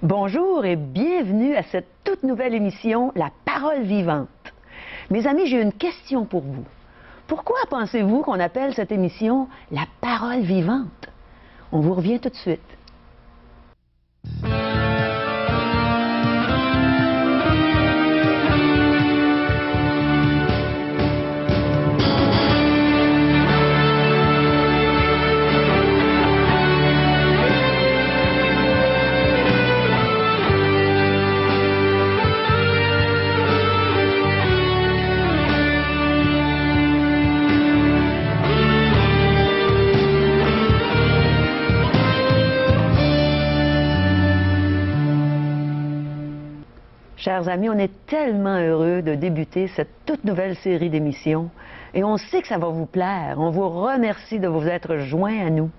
Bonjour et bienvenue à cette toute nouvelle émission, La Parole vivante. Mes amis, j'ai une question pour vous. Pourquoi pensez-vous qu'on appelle cette émission La Parole vivante? On vous revient tout de suite. Chers amis, on est tellement heureux de débuter cette toute nouvelle série d'émissions et on sait que ça va vous plaire. On vous remercie de vous être joints à nous.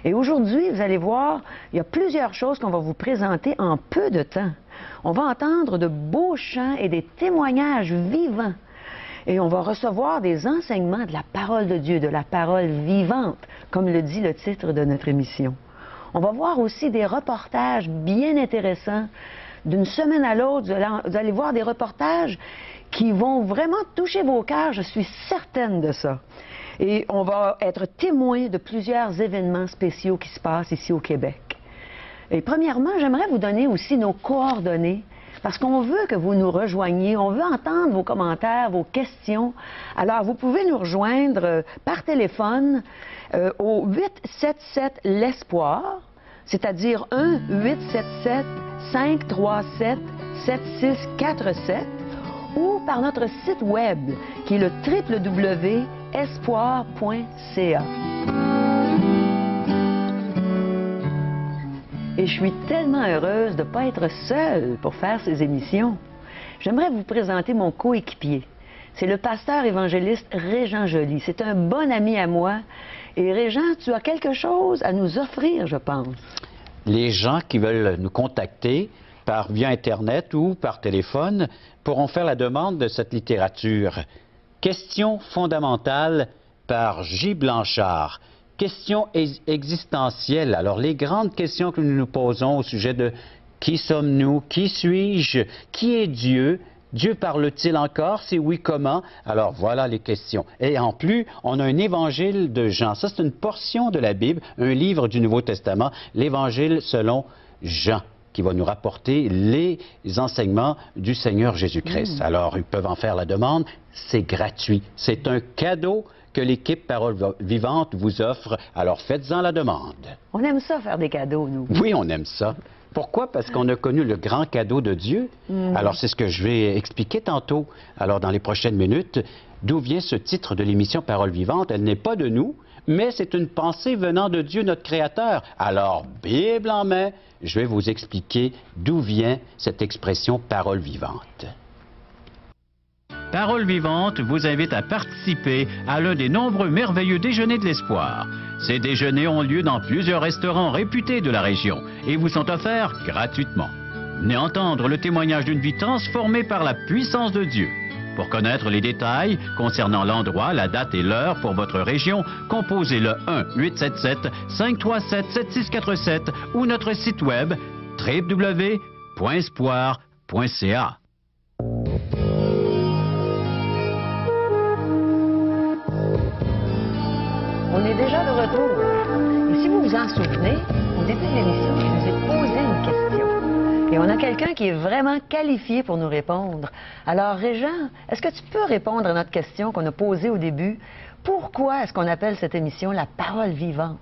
Et aujourd'hui, vous allez voir, il y a plusieurs choses qu'on va vous présenter en peu de temps. On va entendre de beaux chants et des témoignages vivants. Et on va recevoir des enseignements de la parole de Dieu, de la parole vivante, comme le dit le titre de notre émission. On va voir aussi des reportages bien intéressants. D'une semaine à l'autre, vous allez voir des reportages qui vont vraiment toucher vos cœurs, je suis certaine de ça. Et on va être témoins de plusieurs événements spéciaux qui se passent ici au Québec. Et premièrement, j'aimerais vous donner aussi nos coordonnées, parce qu'on veut que vous nous rejoigniez, on veut entendre vos commentaires, vos questions. Alors, vous pouvez nous rejoindre par téléphone au 877 l'Espoir, c'est-à-dire 1-877-537-7647, ou par notre site web, qui est le www.espoir.ca. Et je suis tellement heureuse de ne pas être seule pour faire ces émissions. J'aimerais vous présenter mon coéquipier. C'est le pasteur évangéliste Régent Joly. C'est un bon ami à moi. Et Régent, tu as quelque chose à nous offrir, je pense. Les gens qui veulent nous contacter via Internet ou par téléphone pourront faire la demande de cette littérature. Questions fondamentales par J. Blanchard. Questions existentielles. Alors, les grandes questions que nous nous posons au sujet de qui sommes-nous, qui suis-je, qui est Dieu, Dieu parle-t-il encore? Si oui, comment? Alors, voilà les questions. Et en plus, on a un évangile de Jean. Ça, c'est une portion de la Bible, un livre du Nouveau Testament, l'évangile selon Jean, qui va nous rapporter les enseignements du Seigneur Jésus-Christ. Alors, ils peuvent en faire la demande. C'est gratuit. C'est un cadeau que l'équipe Parole Vivante vous offre. Alors, faites-en la demande. On aime ça, faire des cadeaux, nous. Oui, on aime ça. Pourquoi? Parce qu'on a connu le grand cadeau de Dieu. Alors, c'est ce que je vais expliquer tantôt. Alors, dans les prochaines minutes, d'où vient ce titre de l'émission Parole Vivante? Elle n'est pas de nous, mais c'est une pensée venant de Dieu, notre Créateur. Alors, Bible en main, je vais vous expliquer d'où vient cette expression Parole Vivante. Parole Vivante vous invite à participer à l'un des nombreux merveilleux déjeuners de l'espoir. Ces déjeuners ont lieu dans plusieurs restaurants réputés de la région et vous sont offerts gratuitement. Venez entendre le témoignage d'une vie transformée par la puissance de Dieu. Pour connaître les détails concernant l'endroit, la date et l'heure pour votre région, composez le 1-877-537-7647 ou notre site web www.espoir.ca. On est déjà de retour. Et si vous vous en souvenez, au début de l'émission, je vous ai posé une question. Et on a quelqu'un qui est vraiment qualifié pour nous répondre. Alors, Régent, est-ce que tu peux répondre à notre question qu'on a posée au début? Pourquoi est-ce qu'on appelle cette émission La Parole vivante?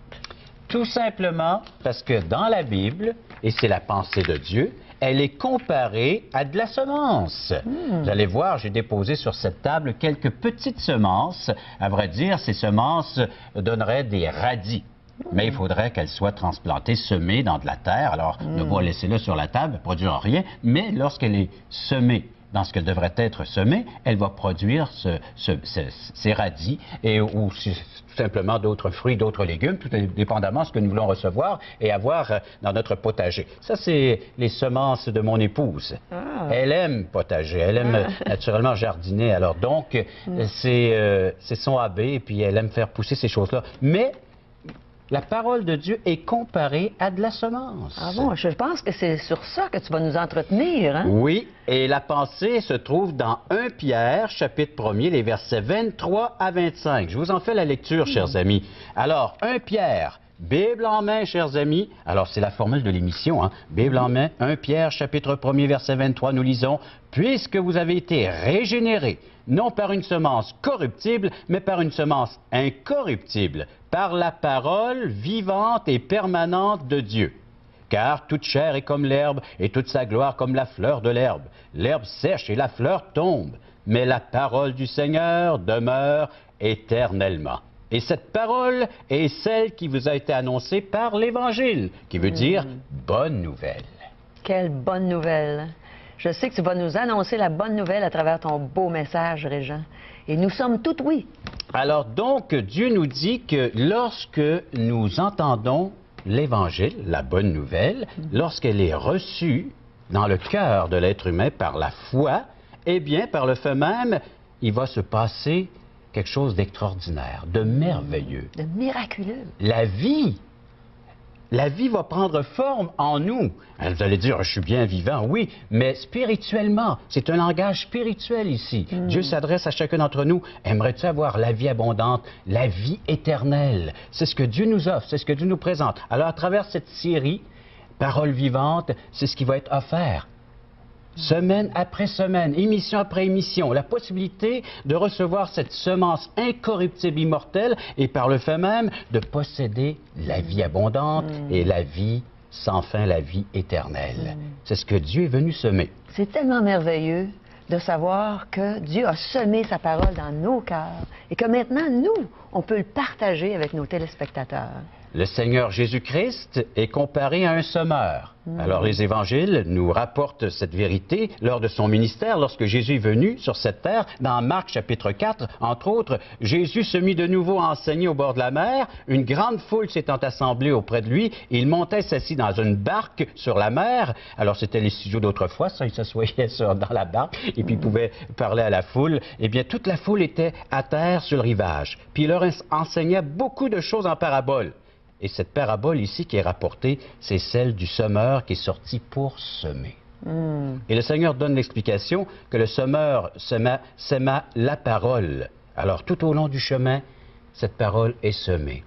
Tout simplement parce que dans la Bible, et c'est la pensée de Dieu, elle est comparée à de la semence. Vous allez voir, j'ai déposé sur cette table quelques petites semences. À vrai dire, ces semences donneraient des radis. Mais il faudrait qu'elles soient transplantées, semées dans de la terre. Alors, ne pas laisser-le sur la table, elle ne produira rien. Mais lorsqu'elle est semée dans ce qu'elle devrait être semée, elle va produire ces radis ou tout simplement d'autres fruits, d'autres légumes, tout dépendamment de ce que nous voulons recevoir et avoir dans notre potager. Ça, c'est les semences de mon épouse. Elle aime potager, elle aime naturellement jardiner. Alors donc, c'est son AB et puis elle aime faire pousser ces choses-là. Mais la parole de Dieu est comparée à de la semence. Ah bon, je pense que c'est sur ça que tu vas nous entretenir, hein? Oui, et la pensée se trouve dans 1 Pierre, chapitre 1er, les versets 23 à 25. Je vous en fais la lecture, chers amis. Alors, 1 Pierre, Bible en main, chers amis. Alors, c'est la formule de l'émission, hein? Bible en main, 1 Pierre, chapitre 1er, verset 23, nous lisons « Puisque vous avez été régénérés, non par une semence corruptible, mais par une semence incorruptible, par la parole vivante et permanente de Dieu. Car toute chair est comme l'herbe, et toute sa gloire comme la fleur de l'herbe. L'herbe sèche et la fleur tombe, mais la parole du Seigneur demeure éternellement. » Et cette parole est celle qui vous a été annoncée par l'Évangile, qui veut dire « bonne nouvelle ». Quelle bonne nouvelle! Je sais que tu vas nous annoncer la bonne nouvelle à travers ton beau message, Régent. Et nous sommes tout oui. Alors donc, Dieu nous dit que lorsque nous entendons l'Évangile, la bonne nouvelle, lorsqu'elle est reçue dans le cœur de l'être humain par la foi, eh bien, par le fait même, il va se passer quelque chose d'extraordinaire, de merveilleux. De miraculeux. La vie va prendre forme en nous. Vous allez dire, je suis bien vivant, oui, mais spirituellement, c'est un langage spirituel ici. Dieu s'adresse à chacun d'entre nous. Aimerais-tu avoir la vie abondante, la vie éternelle? C'est ce que Dieu nous offre, c'est ce que Dieu nous présente. Alors, à travers cette série, Paroles vivantes, c'est ce qui va être offert. Semaine après semaine, émission après émission, la possibilité de recevoir cette semence incorruptible, immortelle, et par le fait même de posséder la vie abondante et la vie sans fin, la vie éternelle. C'est ce que Dieu est venu semer. C'est tellement merveilleux de savoir que Dieu a semé sa parole dans nos cœurs et que maintenant, nous, on peut le partager avec nos téléspectateurs. Le Seigneur Jésus-Christ est comparé à un semeur. Alors, les évangiles nous rapportent cette vérité lors de son ministère, lorsque Jésus est venu sur cette terre. Dans Marc, chapitre 4, entre autres, Jésus se mit de nouveau à enseigner au bord de la mer. Une grande foule s'étant assemblée auprès de lui, il montait s'assit dans une barque sur la mer. Alors, c'était les studios d'autrefois, ça, il s'assoyait dans la barque, et puis il pouvait parler à la foule. Eh bien, toute la foule était à terre sur le rivage. Puis il leur enseignait beaucoup de choses en paraboles. Et cette parabole ici qui est rapportée, c'est celle du semeur qui est sorti pour semer. Et le Seigneur donne l'explication que le semeur sema la parole. Alors, tout au long du chemin, cette parole est semée.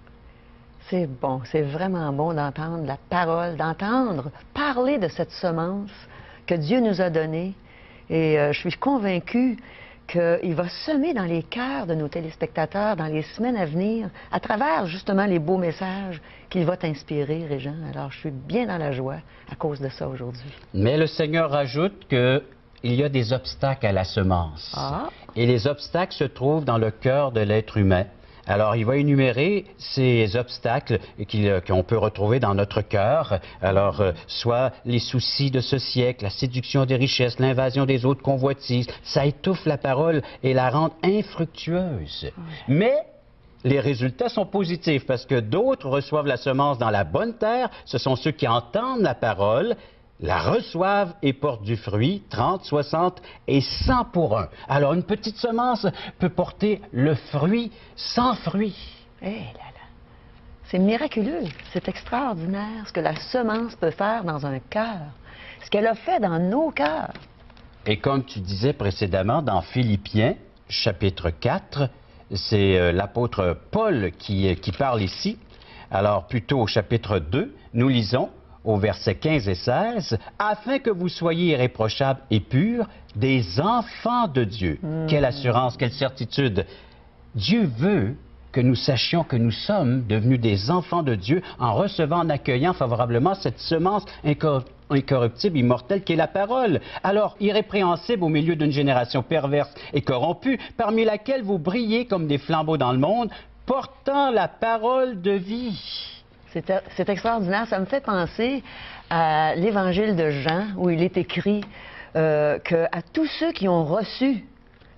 C'est bon, c'est vraiment bon d'entendre la parole, d'entendre parler de cette semence que Dieu nous a donnée. Et je suis convaincue qu'il va semer dans les cœurs de nos téléspectateurs dans les semaines à venir, à travers justement les beaux messages qu'il va t'inspirer, Régent. Alors, je suis bien dans la joie à cause de ça aujourd'hui. Mais le Seigneur rajoute qu'il y a des obstacles à la semence. Et les obstacles se trouvent dans le cœur de l'être humain. Alors, il va énumérer ces obstacles qu'on peut retrouver dans notre cœur. Alors, soit les soucis de ce siècle, la séduction des richesses, l'invasion des autres convoitises. Ça étouffe la parole et la rend infructueuse. Mais les résultats sont positifs parce que d'autres reçoivent la semence dans la bonne terre. Ce sont ceux qui entendent la parole, la reçoivent et portent du fruit, 30, 60 et 100 pour 1. Alors, une petite semence peut porter le fruit sans fruit. Eh là là! C'est miraculeux, c'est extraordinaire ce que la semence peut faire dans un cœur, ce qu'elle a fait dans nos cœurs. Et comme tu disais précédemment, dans Philippiens, chapitre 4, c'est l'apôtre Paul qui parle ici. Alors, plutôt au chapitre 2, nous lisons au verset 15 et 16, « Afin que vous soyez irréprochables et purs, des enfants de Dieu. » Quelle assurance, quelle certitude! Dieu veut que nous sachions que nous sommes devenus des enfants de Dieu en recevant, en accueillant favorablement cette semence incorruptible, immortelle qui est la parole. Alors, irrépréhensible au milieu d'une génération perverse et corrompue, parmi laquelle vous brillez comme des flambeaux dans le monde, portant la parole de vie. C'est extraordinaire. Ça me fait penser à l'Évangile de Jean, où il est écrit qu'à tous ceux qui ont reçu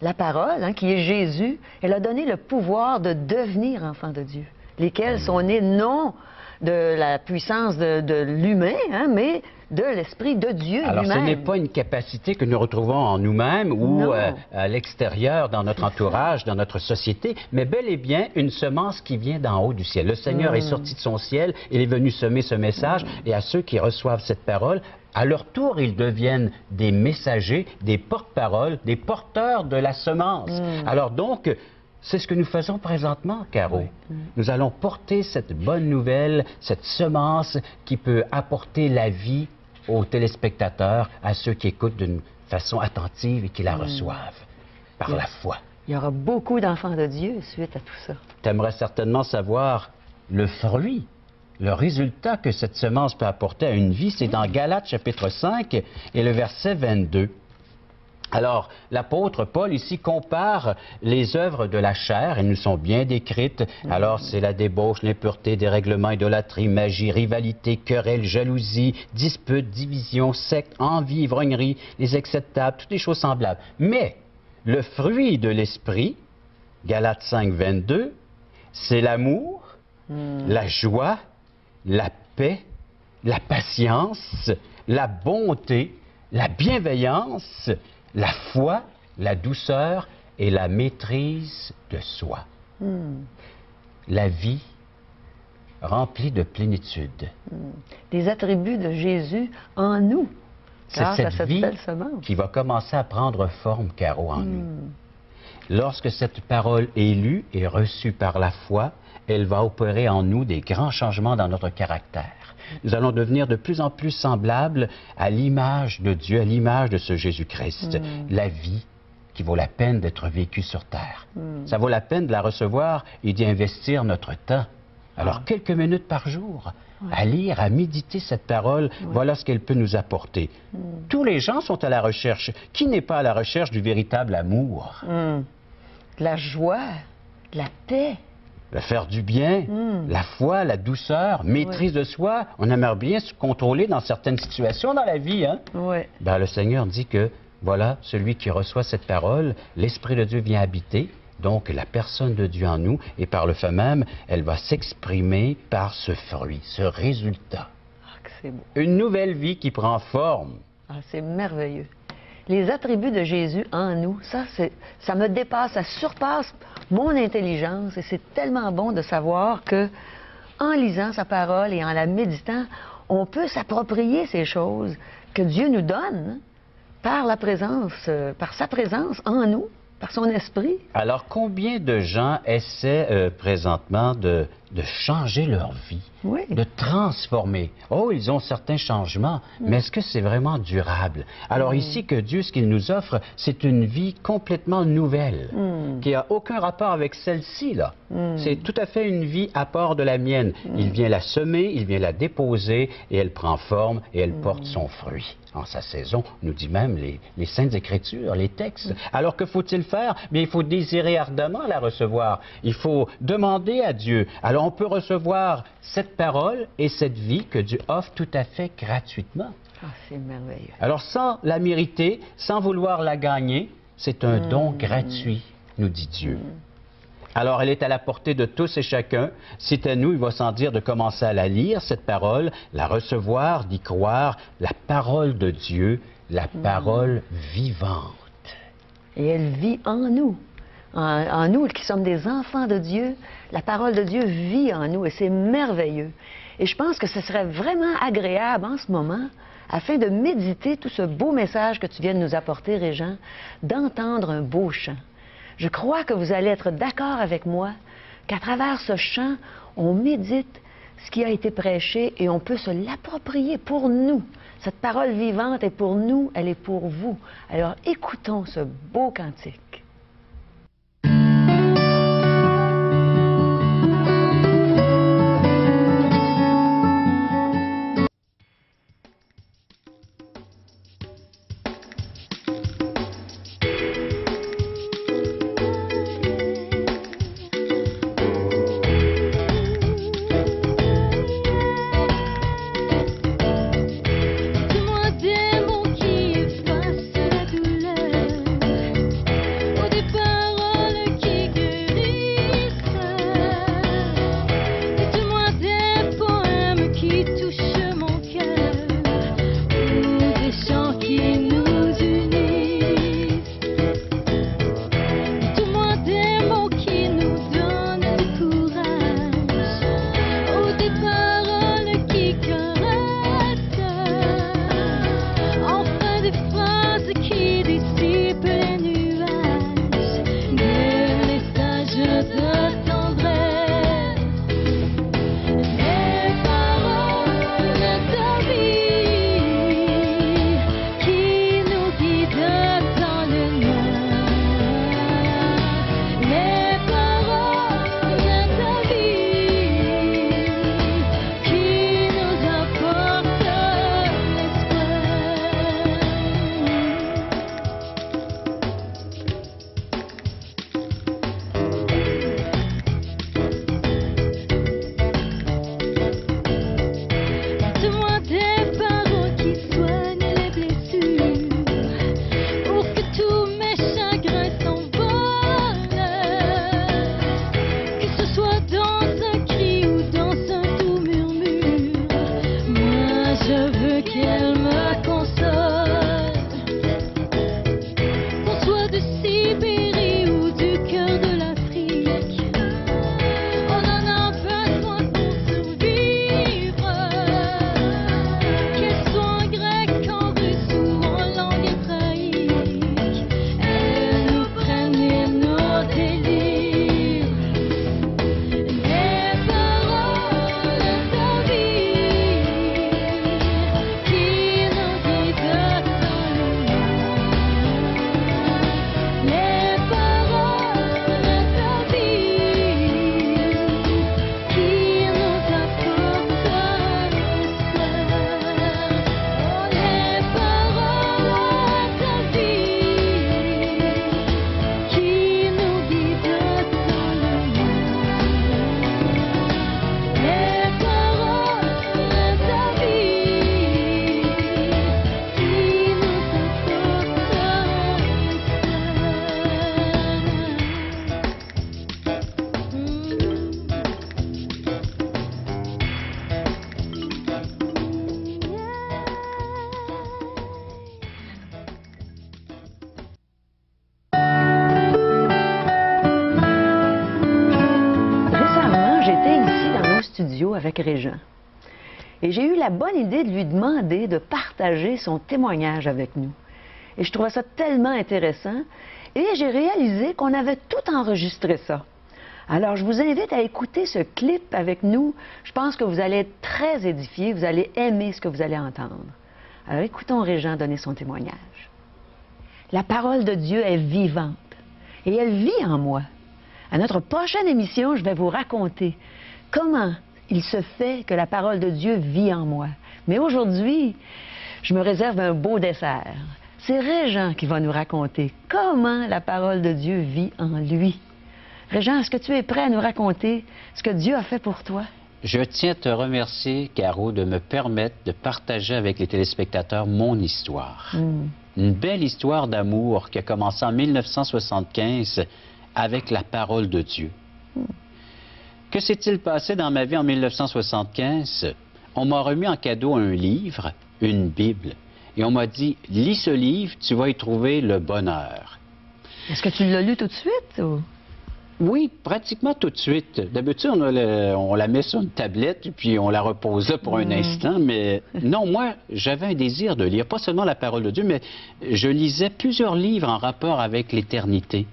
la parole, qui est Jésus, elle a donné le pouvoir de devenir enfants de Dieu, lesquels sont nés non de la puissance de l'humain, mais de l'Esprit de Dieu Alors, lui-même. ce n'est pas une capacité que nous retrouvons en nous-mêmes ou à l'extérieur, dans notre entourage, dans notre société, mais bel et bien une semence qui vient d'en haut du ciel. Le Seigneur est sorti de son ciel, il est venu semer ce message, et à ceux qui reçoivent cette parole, à leur tour, ils deviennent des messagers, des porte-paroles, des porteurs de la semence. Alors donc, c'est ce que nous faisons présentement, Caro. Nous allons porter cette bonne nouvelle, cette semence qui peut apporter la vie aux téléspectateurs, à ceux qui écoutent d'une façon attentive et qui la reçoivent par la foi. Il y aura beaucoup d'enfants de Dieu suite à tout ça. Tu aimerais certainement savoir le fruit, le résultat que cette semence peut apporter à une vie. C'est dans Galates chapitre 5 et le verset 22. Alors, l'apôtre Paul ici compare les œuvres de la chair, elles nous sont bien décrites. Alors, c'est la débauche, l'impureté, dérèglement, idolâtrie, magie, rivalité, querelle, jalousie, dispute, division, secte, envie, ivrognerie, les excès de table, toutes les choses semblables. Mais, le fruit de l'esprit, Galates 5, 22, c'est l'amour, la joie, la paix, la patience, la bonté, la bienveillance, la foi, la douceur et la maîtrise de soi. La vie remplie de plénitude. Les attributs de Jésus en nous, C'est grâce à cette cette vie belle semence. qui va commencer à prendre forme, Caro, en nous. Lorsque cette parole est lue et reçue par la foi, elle va opérer en nous des grands changements dans notre caractère. Nous allons devenir de plus en plus semblables à l'image de Dieu, à l'image de ce Jésus-Christ. La vie qui vaut la peine d'être vécue sur terre. Ça vaut la peine de la recevoir et d'y investir notre temps. Alors, quelques minutes par jour, à lire, à méditer cette parole, voilà ce qu'elle peut nous apporter. Tous les gens sont à la recherche. Qui n'est pas à la recherche du véritable amour? La joie, la paix. Le faire du bien, la foi, la douceur, maîtrise de soi. On aimerait bien se contrôler dans certaines situations dans la vie, hein? Ben, le Seigneur dit que, voilà, celui qui reçoit cette parole, l'Esprit de Dieu vient habiter, donc la personne de Dieu en nous, et par le fait même, elle va s'exprimer par ce fruit, ce résultat. Ah, que c'est beau. Une nouvelle vie qui prend forme. Ah, c'est merveilleux. Les attributs de Jésus en nous, ça me dépasse, ça surpasse mon intelligence, et c'est tellement bon de savoir que, en lisant sa parole et en la méditant, on peut s'approprier ces choses que Dieu nous donne par la présence, par sa présence en nous, par son esprit. Alors, combien de gens essaient présentement de changer leur vie, de transformer? Oh, ils ont certains changements, mais est-ce que c'est vraiment durable? Alors ici, que Dieu, ce qu'il nous offre, c'est une vie complètement nouvelle, qui n'a aucun rapport avec celle-ci, là. C'est tout à fait une vie à part de la mienne. Il vient la semer, il vient la déposer, et elle prend forme, et elle porte son fruit. En sa saison, nous dit même les Saintes Écritures, les textes. Alors que faut-il faire? Bien, il faut désirer ardemment la recevoir. Il faut demander à Dieu. Alors, on peut recevoir cette parole et cette vie que Dieu offre tout à fait gratuitement. Ah, c'est merveilleux. Alors, sans la mériter, sans vouloir la gagner, c'est un don gratuit, nous dit Dieu. Alors, elle est à la portée de tous et chacun. C'est à nous, il va sans dire, de commencer à la lire, cette parole, la recevoir, d'y croire, la parole de Dieu, la parole vivante. Et elle vit en nous. En nous qui sommes des enfants de Dieu, la parole de Dieu vit en nous et c'est merveilleux. Et je pense que ce serait vraiment agréable en ce moment, afin de méditer tout ce beau message que tu viens de nous apporter, Régent, d'entendre un beau chant. Je crois que vous allez être d'accord avec moi qu'à travers ce chant, on médite ce qui a été prêché et on peut se l'approprier pour nous. Cette parole vivante est pour nous, elle est pour vous. Alors écoutons ce beau cantique. veux qu'elle me console. Qu'on soit de Sibérie ou du cœur de l'Afrique, on en a besoin pour survivre. Qu'elle soit en grec, en russe ou en langue hébraïque, elle nous prenne et nous délivre. Les paroles de ta vie qui nous guident dans le monde. Les paroles de ta vie qui nous apportent l'espoir. Oh, les paroles de ta vie qui nous guident dans le monde. Les paroles de ta vie qui nous Récemment, j'étais ici dans nos studios avec Régent. Et j'ai eu la bonne idée de lui demander de partager son témoignage avec nous. Et je trouvais ça tellement intéressant. Et j'ai réalisé qu'on avait tout enregistré ça. Alors, je vous invite à écouter ce clip avec nous. Je pense que vous allez être très édifiés, vous allez aimer ce que vous allez entendre. Alors, écoutons Régent donner son témoignage. La parole de Dieu est vivante et elle vit en moi. À notre prochaine émission, je vais vous raconter comment il se fait que la parole de Dieu vit en moi. Mais aujourd'hui, je me réserve un beau dessert. C'est Régent qui va nous raconter comment la parole de Dieu vit en lui. Régent, est-ce que tu es prêt à nous raconter ce que Dieu a fait pour toi? Je tiens à te remercier, Caro, de me permettre de partager avec les téléspectateurs mon histoire. Une belle histoire d'amour qui a commencé en 1975 avec la parole de Dieu. Que s'est-il passé dans ma vie en 1975? On m'a remis en cadeau un livre, une Bible, et on m'a dit, lis ce livre, tu vas y trouver le bonheur. Est-ce que tu l'as lu tout de suite? Ou... Oui, pratiquement tout de suite. D'habitude, on la met sur une tablette et puis on la repose là pour un instant, mais non, moi, j'avais un désir de lire, pas seulement la parole de Dieu, mais je lisais plusieurs livres en rapport avec l'éternité.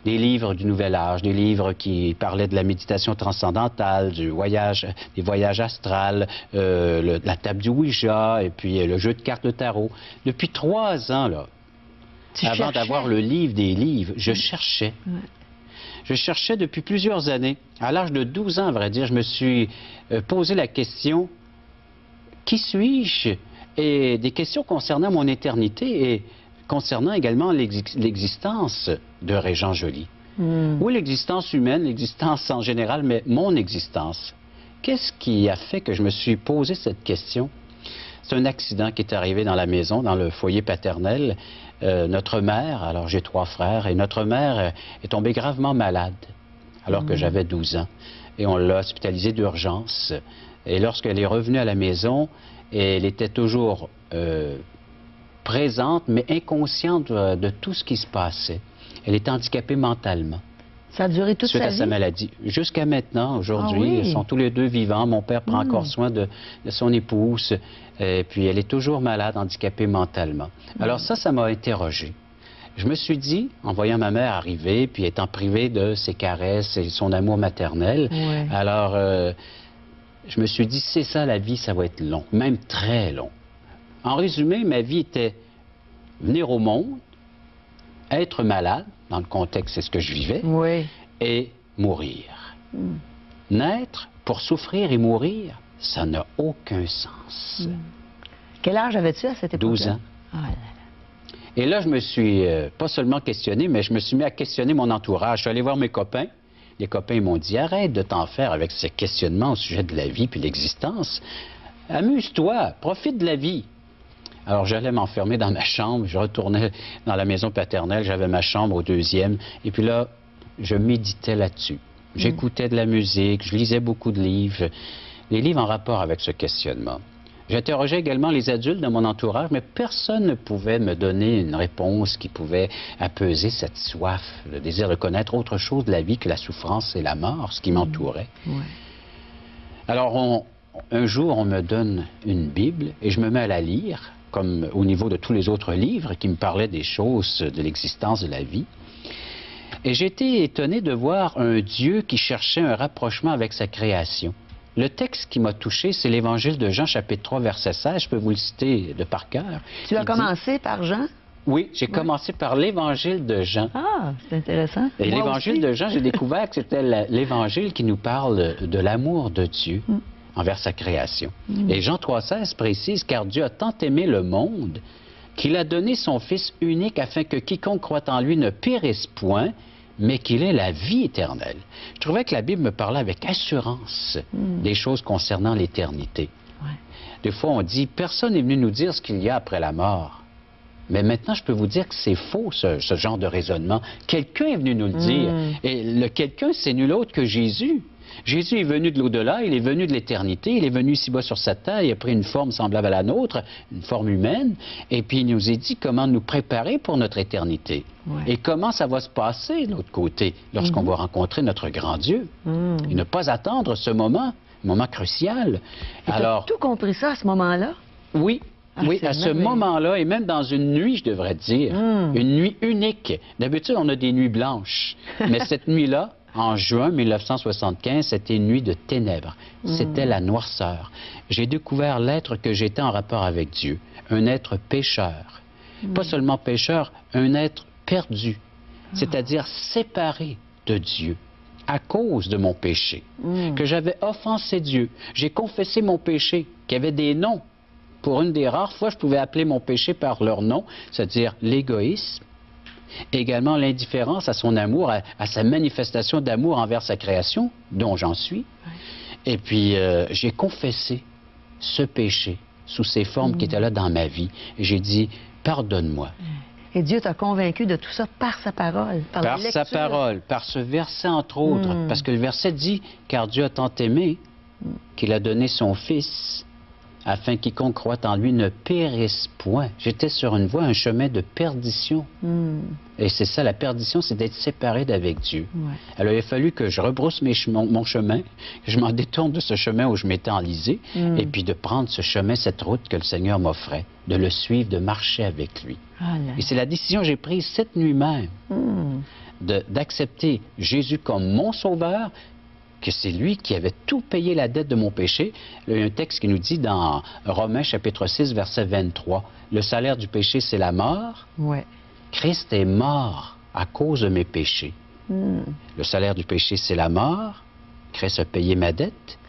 Des livres du Nouvel Âge, des livres qui parlaient de la méditation transcendantale, des voyages astrales, la table du Ouija, et puis le jeu de cartes de tarot. Depuis 3 ans, là, avant d'avoir le livre des livres, je cherchais. Ouais. Je cherchais depuis plusieurs années. À l'âge de 12 ans, à vrai dire, je me suis posé la question, qui suis-je? Et des questions concernant mon éternité et concernant également l'existence de Régent Joly. Ou l'existence humaine, l'existence en général, mais mon existence. Qu'est-ce qui a fait que je me suis posé cette question? C'est un accident qui est arrivé dans la maison, dans le foyer paternel. Notre mère, alors j'ai 3 frères, et notre mère est tombée gravement malade alors que j'avais 12 ans. Et on l'a hospitalisée d'urgence. Et lorsqu'elle est revenue à la maison, elle était toujours présente, mais inconsciente de tout ce qui se passait. Elle était handicapée mentalement. Ça a duré toute suite sa à vie? sa maladie. Jusqu'à maintenant, aujourd'hui, Ah oui. ils sont tous les deux vivants. Mon père prend encore soin de son épouse. Et puis, elle est toujours malade, handicapée mentalement. Alors ça m'a interrogé. Je me suis dit, en voyant ma mère arriver, puis étant privée de ses caresses et son amour maternel, alors je me suis dit, c'est ça la vie, ça va être long, même très long. En résumé, ma vie était venir au monde, être malade, dans le contexte, c'est ce que je vivais, et mourir. Naître pour souffrir et mourir, ça n'a aucun sens. Quel âge avais-tu à cette époque-là? 12 ans. Oh là là. Et là, je me suis pas seulement questionné, mais je me suis mis à questionner mon entourage. Je suis allé voir mes copains. Les copains m'ont dit, arrête de t'en faire avec ces questionnements au sujet de la vie puis l'existence. Amuse-toi, profite de la vie. Alors, j'allais m'enfermer dans ma chambre, je retournais dans la maison paternelle, j'avais ma chambre au 2e, et puis là, je méditais là-dessus. J'écoutais de la musique, je lisais beaucoup de livres, des livres en rapport avec ce questionnement. J'interrogeais également les adultes de mon entourage, mais personne ne pouvait me donner une réponse qui pouvait apaiser cette soif, le désir de connaître autre chose de la vie que la souffrance et la mort, ce qui m'entourait. Ouais. Alors, un jour, on me donne une Bible et je me mets à la lire, comme au niveau de tous les autres livres qui me parlaient des choses de l'existence de la vie. Et j'ai été étonné de voir un Dieu qui cherchait un rapprochement avec sa création. Le texte qui m'a touché, c'est l'Évangile de Jean, chapitre 3, verset 16. Je peux vous le citer de par cœur. Tu as commencé par Jean? Oui, j'ai commencé par l'Évangile de Jean. Ah, c'est intéressant. Et Moi l'Évangile aussi. de Jean, j'ai découvert que c'était l'Évangile qui nous parle de l'amour de Dieu envers sa création. Et Jean 3,16 précise, car Dieu a tant aimé le monde qu'il a donné son Fils unique afin que quiconque croit en lui ne périsse point, mais qu'il ait la vie éternelle. Je trouvais que la Bible me parlait avec assurance des choses concernant l'éternité. Ouais. Des fois, on dit, personne n'est venu nous dire ce qu'il y a après la mort. Mais maintenant, je peux vous dire que c'est faux, ce genre de raisonnement. Quelqu'un est venu nous le dire. Et le quelqu'un, c'est nul autre que Jésus. Jésus est venu de l'au-delà, il est venu de l'éternité, il est venu ici-bas sur cette terre, il a pris une forme semblable à la nôtre, une forme humaine, et puis il nous a dit comment nous préparer pour notre éternité. Ouais. Et comment ça va se passer de l'autre côté, lorsqu'on va rencontrer notre grand Dieu. Et ne pas attendre ce moment, moment crucial. Et Alors, tu as tout compris ça à ce moment-là? oui. Ah, Oui, c'est à ce merveilleux. moment-là, et même dans une nuit, je devrais dire, une nuit unique. D'habitude, on a des nuits blanches, mais cette nuit-là, en juin 1975, c'était une nuit de ténèbres. C'était la noirceur. J'ai découvert l'être que j'étais en rapport avec Dieu, un être pécheur. Pas seulement pécheur, un être perdu, c'est-à-dire séparé de Dieu à cause de mon péché, que j'avais offensé Dieu. J'ai confessé mon péché, qu'il y avait des noms. Pour une des rares fois, je pouvais appeler mon péché par leur nom, c'est-à-dire l'égoïsme, également l'indifférence à son amour, à sa manifestation d'amour envers sa création, dont j'en suis. Et puis, j'ai confessé ce péché sous ces formes qui étaient là dans ma vie. Et j'ai dit, pardonne-moi. Et Dieu t'a convaincu de tout ça par sa parole, par la Par sa lecture. parole, par ce verset entre autres. Parce que le verset dit, car Dieu a tant aimé qu'il a donné son Fils afin que quiconque croit en lui ne périsse point. J'étais sur une voie, un chemin de perdition. Et c'est ça, la perdition, c'est d'être séparé d'avec Dieu. Ouais. Alors, il a fallu que je rebrousse mon chemin, que je m'en détourne de ce chemin où je m'étais enlisé, et puis de prendre ce chemin, cette route que le Seigneur m'offrait, de le suivre, de marcher avec lui. Ah là. Et c'est la décision que j'ai prise cette nuit même, d'accepter Jésus comme mon sauveur, que c'est lui qui avait tout payé la dette de mon péché. Il y a un texte qui nous dit dans Romains chapitre 6, verset 23, « Le salaire du péché, c'est la mort. Ouais. Christ est mort à cause de mes péchés. Le salaire du péché, c'est la mort. Christ a payé ma dette.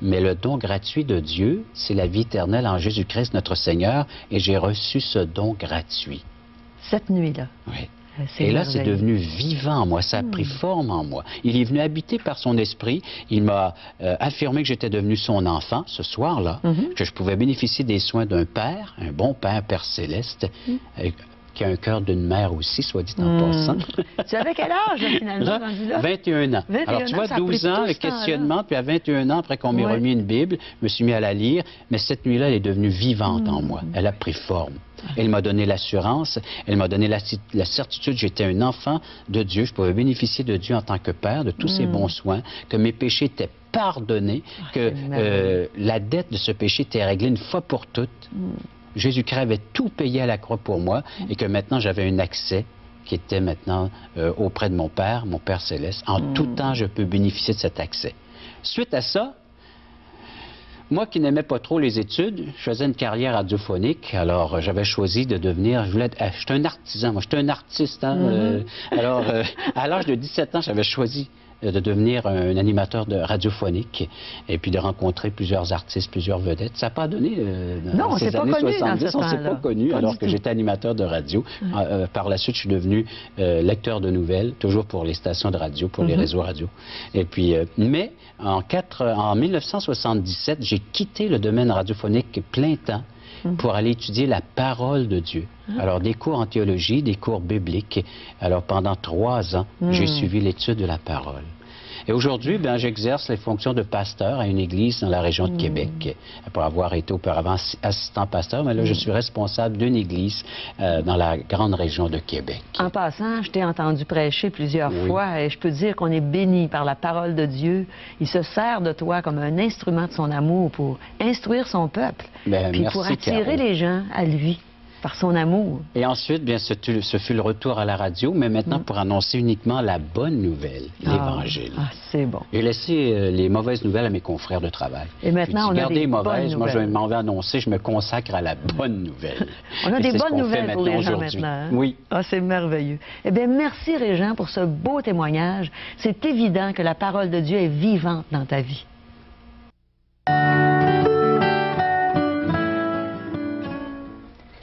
Mais le don gratuit de Dieu, c'est la vie éternelle en Jésus-Christ, notre Seigneur, et j'ai reçu ce don gratuit. » Cette nuit-là. Oui. C'est Et là, c'est merveilleux. devenu vivant en moi, ça a pris forme en moi. Il est venu habiter par son esprit, il m'a affirmé que j'étais devenu son enfant ce soir-là, que je pouvais bénéficier des soins d'un père, un bon père, Père céleste, qui a un cœur d'une mère aussi, soit dit en passant. Tu avais quel âge, là, finalement, Là, rendu là? 21 ans. 21 Alors, tu ans, vois, ça a pris 12 ans, tout le ce temps-là. questionnement, puis à 21 ans, après qu'on m'ait Ouais. remis une Bible, je me suis mis à la lire, mais cette nuit-là, elle est devenue vivante en moi. Elle a pris forme. Elle m'a donné l'assurance, elle m'a donné la certitude que j'étais un enfant de Dieu, je pouvais bénéficier de Dieu en tant que Père, de tous ses bons soins, que mes péchés étaient pardonnés, que c'est merveilleux. la dette de ce péché était réglée une fois pour toutes. Jésus-Christ avait tout payé à la croix pour moi et que maintenant j'avais un accès qui était maintenant auprès de mon Père céleste. En tout temps, je peux bénéficier de cet accès. Suite à ça, moi qui n'aimais pas trop les études, je faisais une carrière radiophonique, alors j'avais choisi de devenir, j'étais un artisan, moi j'étais un artiste. Hein, alors, à l'âge de 17 ans, j'avais choisi de devenir un animateur de radiophonique et puis de rencontrer plusieurs artistes, plusieurs vedettes. Ça n'a pas donné Non, on dans s'est ces pas années connu dans 70, ce on s'est temps-là. pas connu Pas alors du que tout. j'étais animateur de radio. Par la suite, je suis devenu lecteur de nouvelles, toujours pour les stations de radio, pour les réseaux radio. Et puis, mais en 1977, j'ai quitté le domaine radiophonique plein temps pour aller étudier la parole de Dieu. Alors, des cours en théologie, des cours bibliques. Alors, pendant 3 ans, j'ai suivi l'étude de la parole. Et aujourd'hui, ben, j'exerce les fonctions de pasteur à une église dans la région de Québec. Après avoir été auparavant assistant pasteur, mais là, je suis responsable d'une église dans la grande région de Québec. En passant, je t'ai entendu prêcher plusieurs fois et je peux dire qu'on est béni par la parole de Dieu. Il se sert de toi comme un instrument de son amour pour instruire son peuple, Ben, puis merci, pour attirer Caro. les gens à lui par son amour. Et ensuite, bien, ce fut le retour à la radio, mais maintenant pour annoncer uniquement la bonne nouvelle, l'Évangile. Ah, c'est bon. J'ai laissé les mauvaises nouvelles à mes confrères de travail. Et maintenant, J'ai dit, on a gardez des les mauvaises, bonnes moi je nouvelles. m'en vais annoncer, je me consacre à la bonne nouvelle. On a Et des c'est ce bonnes qu'on fait nouvelles pour les gens aujourd'hui. maintenant. Hein? Oui. Ah, c'est merveilleux. Eh bien, merci Régent pour ce beau témoignage. C'est évident que la parole de Dieu est vivante dans ta vie.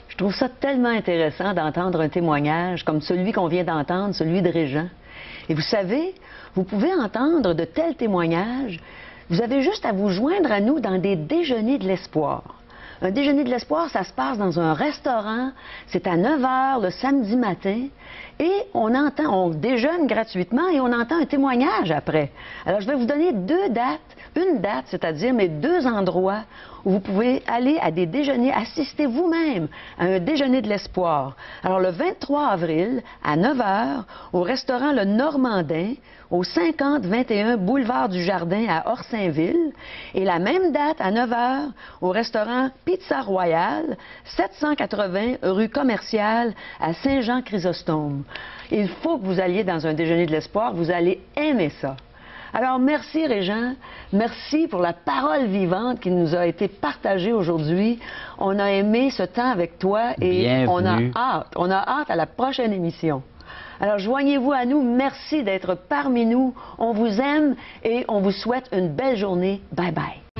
Je trouve ça tellement intéressant d'entendre un témoignage comme celui qu'on vient d'entendre, celui de Régent. Et vous savez, vous pouvez entendre de tels témoignages. Vous avez juste à vous joindre à nous dans des déjeuners de l'espoir. Un déjeuner de l'espoir, ça se passe dans un restaurant. C'est à 9 h le samedi matin. Et on déjeune gratuitement et on entend un témoignage après. Alors, je vais vous donner deux dates. Une date, c'est-à-dire, mais deux endroits où vous pouvez aller à des déjeuners, assister vous-même à un déjeuner de l'espoir. Alors, le 23 avril, à 9 h, au restaurant Le Normandin, au 50-21 boulevard du Jardin à Orsainville. Et la même date, à 9 h, au restaurant Pizza Royale, 780 rue Commerciale à Saint-Jean-Chrysostome. Il faut que vous alliez dans un déjeuner de l'espoir, vous allez aimer ça. Alors, merci Régent, merci pour la parole vivante qui nous a été partagée aujourd'hui. On a aimé ce temps avec toi et Bienvenue. on a hâte à la prochaine émission. Alors, joignez-vous à nous, merci d'être parmi nous, on vous aime et on vous souhaite une belle journée. Bye bye.